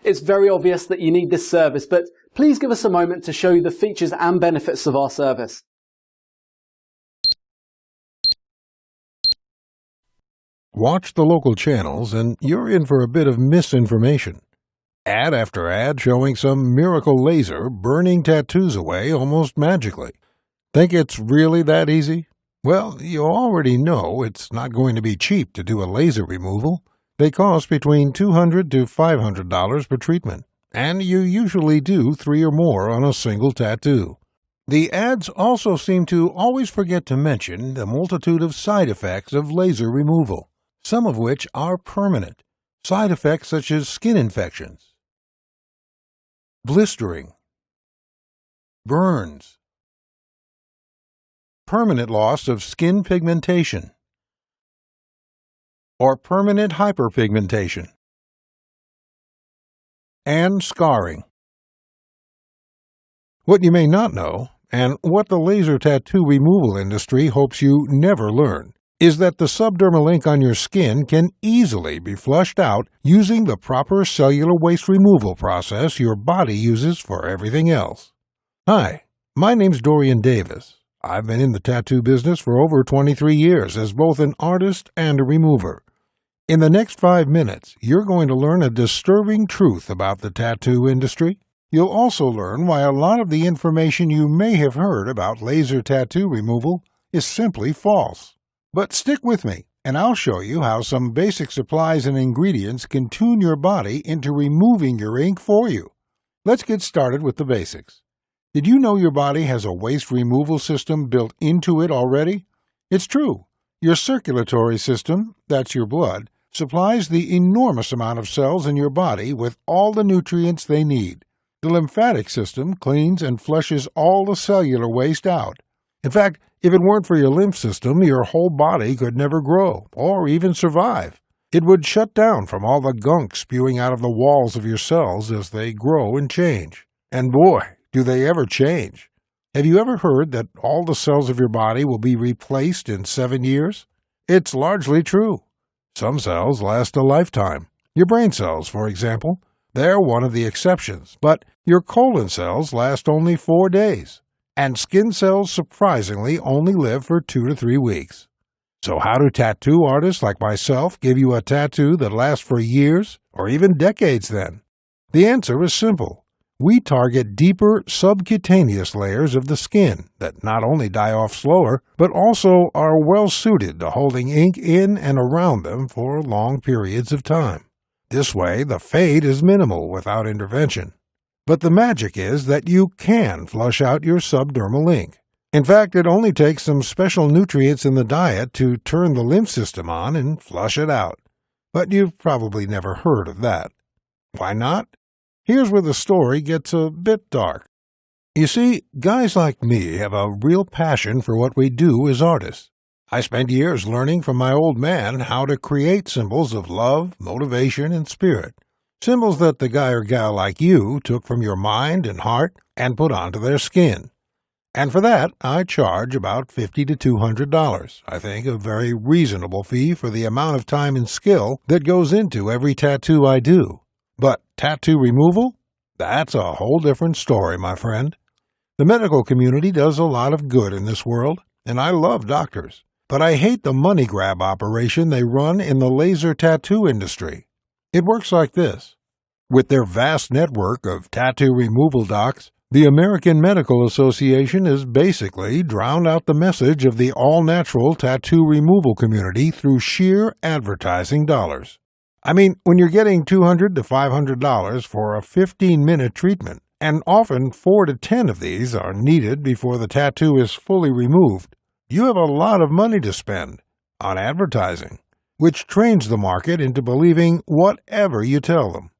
It's very obvious that you need this service, but please give us a moment to show you the features and benefits of our service. Watch the local channels and you're in for a bit of misinformation. Ad after ad showing some miracle laser burning tattoos away almost magically. Think it's really that easy? Well, you already know it's not going to be cheap to do a laser removal. They cost between $200 to $500 per treatment, and you usually do 3 or more on a single tattoo. The ads also seem to always forget to mention the multitude of side effects of laser removal, some of which are permanent. Side effects such as skin infections, blistering, burns, permanent loss of skin pigmentation, or permanent hyperpigmentation, and scarring. What you may not know, and what the laser tattoo removal industry hopes you never learn, is that the subdermal ink on your skin can easily be flushed out using the proper cellular waste removal process your body uses for everything else. Hi, my name's Dorian Davis. I've been in the tattoo business for over 23 years as both an artist and a remover. In the next 5 minutes, you're going to learn a disturbing truth about the tattoo industry. You'll also learn why a lot of the information you may have heard about laser tattoo removal is simply false. But stick with me, and I'll show you how some basic supplies and ingredients can tune your body into removing your ink for you. Let's get started with the basics. Did you know your body has a waste removal system built into it already? It's true. Your circulatory system, that's your blood, supplies the enormous amount of cells in your body with all the nutrients they need. The lymphatic system cleans and flushes all the cellular waste out. In fact, if it weren't for your lymph system, your whole body could never grow or even survive. It would shut down from all the gunk spewing out of the walls of your cells as they grow and change. And boy, do they ever change. Have you ever heard that all the cells of your body will be replaced in 7 years? It's largely true. Some cells last a lifetime. Your brain cells, for example, they're one of the exceptions, but your colon cells last only 4 days, and skin cells surprisingly only live for 2 to 3 weeks. So how do tattoo artists like myself give you a tattoo that lasts for years or even decades then? The answer is simple. We target deeper subcutaneous layers of the skin that not only die off slower, but also are well suited to holding ink in and around them for long periods of time. This way, the fade is minimal without intervention. But the magic is that you can flush out your subdermal ink. In fact, it only takes some special nutrients in the diet to turn the lymph system on and flush it out. But you've probably never heard of that. Why not? Here's where the story gets a bit dark. You see, guys like me have a real passion for what we do as artists. I spent years learning from my old man how to create symbols of love, motivation, and spirit. Symbols that the guy or gal like you took from your mind and heart and put onto their skin. And for that, I charge about $50 to $200. I think a very reasonable fee for the amount of time and skill that goes into every tattoo I do. But tattoo removal? That's a whole different story, my friend. The medical community does a lot of good in this world, and I love doctors. But I hate the money grab operation they run in the laser tattoo industry. It works like this. With their vast network of tattoo removal docs, the American Medical Association has basically drowned out the message of the all-natural tattoo removal community through sheer advertising dollars. I mean, when you're getting $200 to $500 for a 15-minute treatment, and often 4 to 10 of these are needed before the tattoo is fully removed, you have a lot of money to spend on advertising, which trains the market into believing whatever you tell them.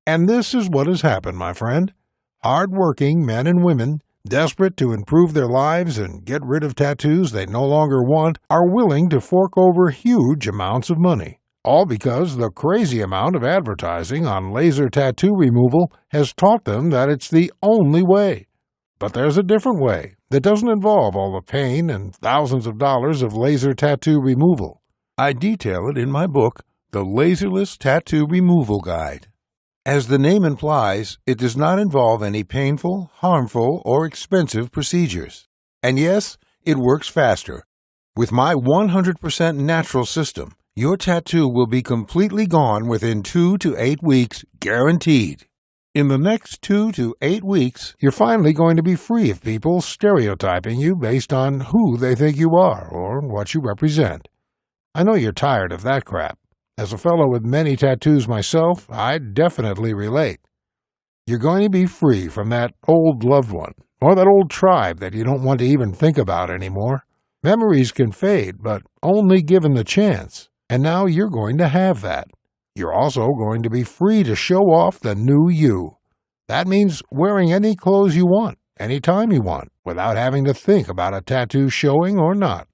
And this is what has happened, my friend. Hard-working men and women, desperate to improve their lives and get rid of tattoos they no longer want, are willing to fork over huge amounts of money. All because the crazy amount of advertising on laser tattoo removal has taught them that it's the only way. But there's a different way that doesn't involve all the pain and thousands of dollars of laser tattoo removal. I detail it in my book, The Laserless Tattoo Removal Guide. As the name implies, it does not involve any painful, harmful, or expensive procedures. And yes, it works faster. With my 100% natural system, your tattoo will be completely gone within 2 to 8 weeks, guaranteed. In the next 2 to 8 weeks, you're finally going to be free of people stereotyping you based on who they think you are or what you represent. I know you're tired of that crap. As a fellow with many tattoos myself, I definitely relate. You're going to be free from that old loved one, or that old tribe that you don't want to even think about anymore. Memories can fade, but only given the chance, and now you're going to have that. You're also going to be free to show off the new you. That means wearing any clothes you want, anytime you want, without having to think about a tattoo showing or not.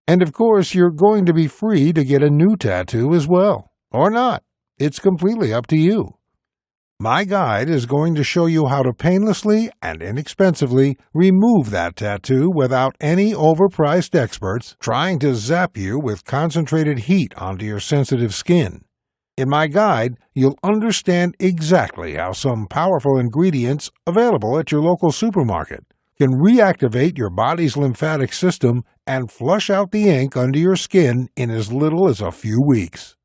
And of course, you're going to be free to get a new tattoo as well, or not. It's completely up to you. My guide is going to show you how to painlessly and inexpensively remove that tattoo without any overpriced experts trying to zap you with concentrated heat onto your sensitive skin. In my guide, you'll understand exactly how some powerful ingredients available at your local supermarket can reactivate your body's lymphatic system and flush out the ink under your skin in as little as a few weeks.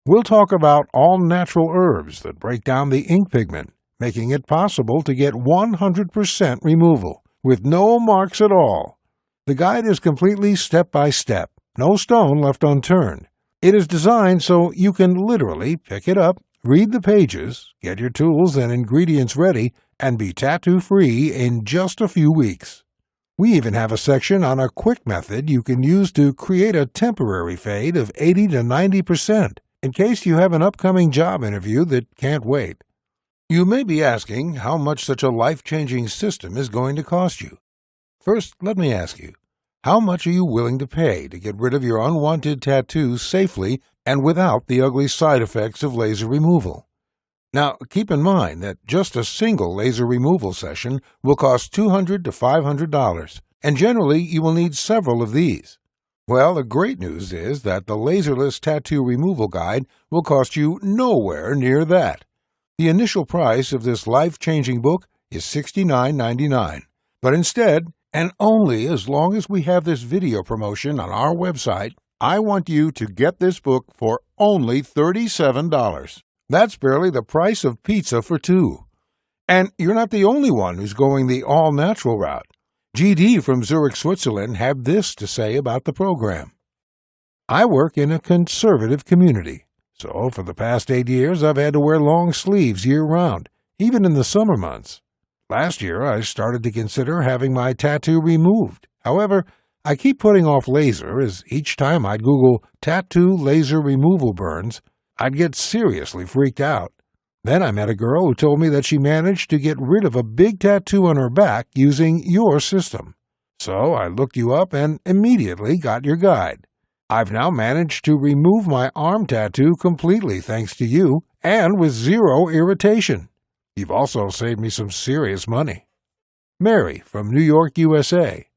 We'll talk about all natural herbs that break down the ink pigment, making it possible to get 100% removal with no marks at all. The guide is completely step-by-step, no stone left unturned. It is designed so you can literally pick it up, read the pages, get your tools and ingredients ready, and be tattoo-free in just a few weeks. We even have a section on a quick method you can use to create a temporary fade of 80 to 90%, in case you have an upcoming job interview that can't wait. You may be asking how much such a life-changing system is going to cost you. First, let me ask you, how much are you willing to pay to get rid of your unwanted tattoos safely and without the ugly side effects of laser removal? Now, keep in mind that just a single laser removal session will cost $200 to $500, and generally you will need several of these. Well, the great news is that the Laserless Tattoo Removal Guide will cost you nowhere near that. The initial price of this life-changing book is $69.99, but instead, and only as long as we have this video promotion on our website, I want you to get this book for only $37. That's barely the price of pizza for two. And you're not the only one who's going the all-natural route. GD from Zurich, Switzerland had this to say about the program. I work in a conservative community, so for the past 8 years I've had to wear long sleeves year-round, even in the summer months. Last year, I started to consider having my tattoo removed. However, I keep putting off laser as each time I'd Google tattoo laser removal burns, I'd get seriously freaked out. Then I met a girl who told me that she managed to get rid of a big tattoo on her back using your system. So I looked you up and immediately got your guide. I've now managed to remove my arm tattoo completely thanks to you and with zero irritation. You've also saved me some serious money. Mary from New York, USA.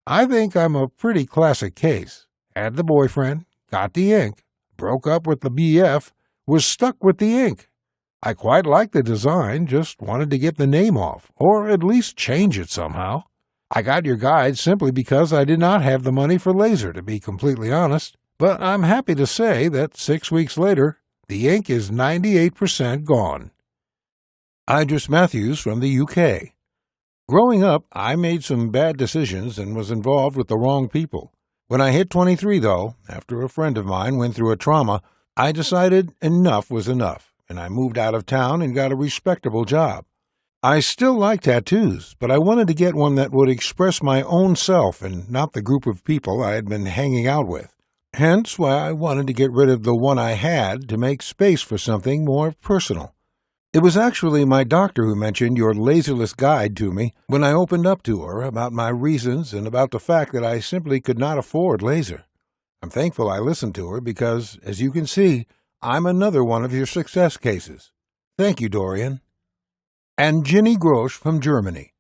I think I'm a pretty classic case. Had the boyfriend, got the ink, broke up with the BF, was stuck with the ink. I quite liked the design, just wanted to get the name off, or at least change it somehow. I got your guide simply because I did not have the money for laser, to be completely honest. But I'm happy to say that 6 weeks later, the ink is 98% gone. Idris Matthews from the UK. Growing up, I made some bad decisions and was involved with the wrong people. When I hit 23, though, after a friend of mine went through a trauma, I decided enough was enough, and I moved out of town and got a respectable job. I still like tattoos, but I wanted to get one that would express my own self and not the group of people I had been hanging out with. Hence why I wanted to get rid of the one I had to make space for something more personal. It was actually my doctor who mentioned your Laserless guide to me when I opened up to her about my reasons and about the fact that I simply could not afford laser. I'm thankful I listened to her because, as you can see, I'm another one of your success cases. Thank you, Dorian. And Ginny Grosch from Germany.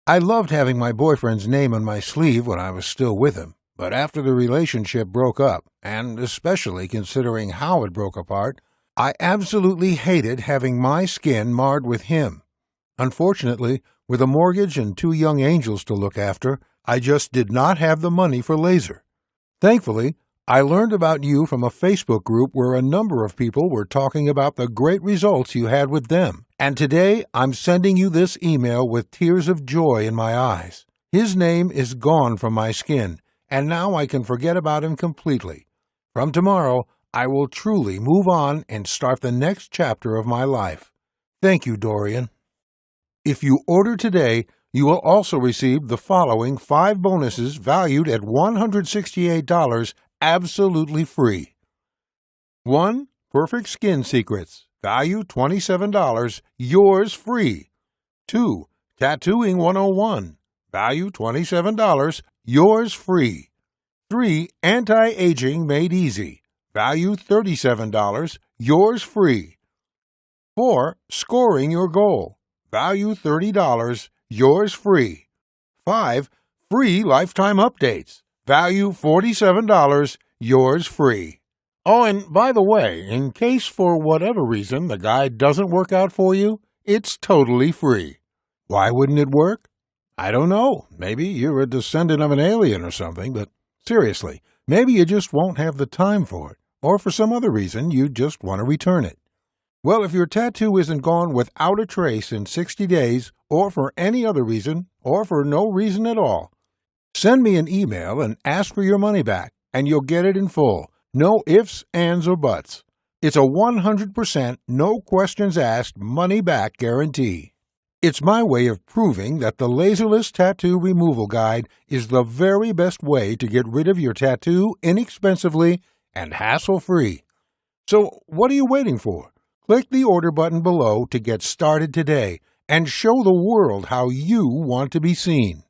I loved having my boyfriend's name on my sleeve when I was still with him, but after the relationship broke up, and especially considering how it broke apart, I absolutely hated having my skin marred with him. Unfortunately, with a mortgage and 2 young angels to look after, I just did not have the money for laser. Thankfully, I learned about you from a Facebook group where a number of people were talking about the great results you had with them. And today, I'm sending you this email with tears of joy in my eyes. His name is gone from my skin, and now I can forget about him completely. From tomorrow, I will truly move on and start the next chapter of my life. Thank you, Dorian. If you order today, you will also receive the following 5 bonuses valued at $168 absolutely free. 1. Perfect Skin Secrets, value $27, yours free. 2. Tattooing 101, value $27, yours free. 3. Anti-Aging Made Easy, value $37, yours free. 4. Scoring Your Goal, value $30, yours free. 5. Free Lifetime Updates, value $47, yours free. Oh, and by the way, in case for whatever reason the guide doesn't work out for you, it's totally free. Why wouldn't it work? I don't know. Maybe you're a descendant of an alien or something, but seriously, maybe you just won't have the time for it, or for some other reason you just want to return it. Well, if your tattoo isn't gone without a trace in 60 days, or for any other reason, or for no reason at all, send me an email and ask for your money back, and you'll get it in full. No ifs, ands, or buts. It's a 100% no questions asked money back guarantee. It's my way of proving that the Laserless Tattoo Removal Guide is the very best way to get rid of your tattoo inexpensively and hassle-free. So what are you waiting for? Click the order button below to get started today and show the world how you want to be seen.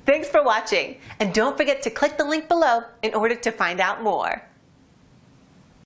Thanks for watching, and don't forget to click the link below in order to find out more.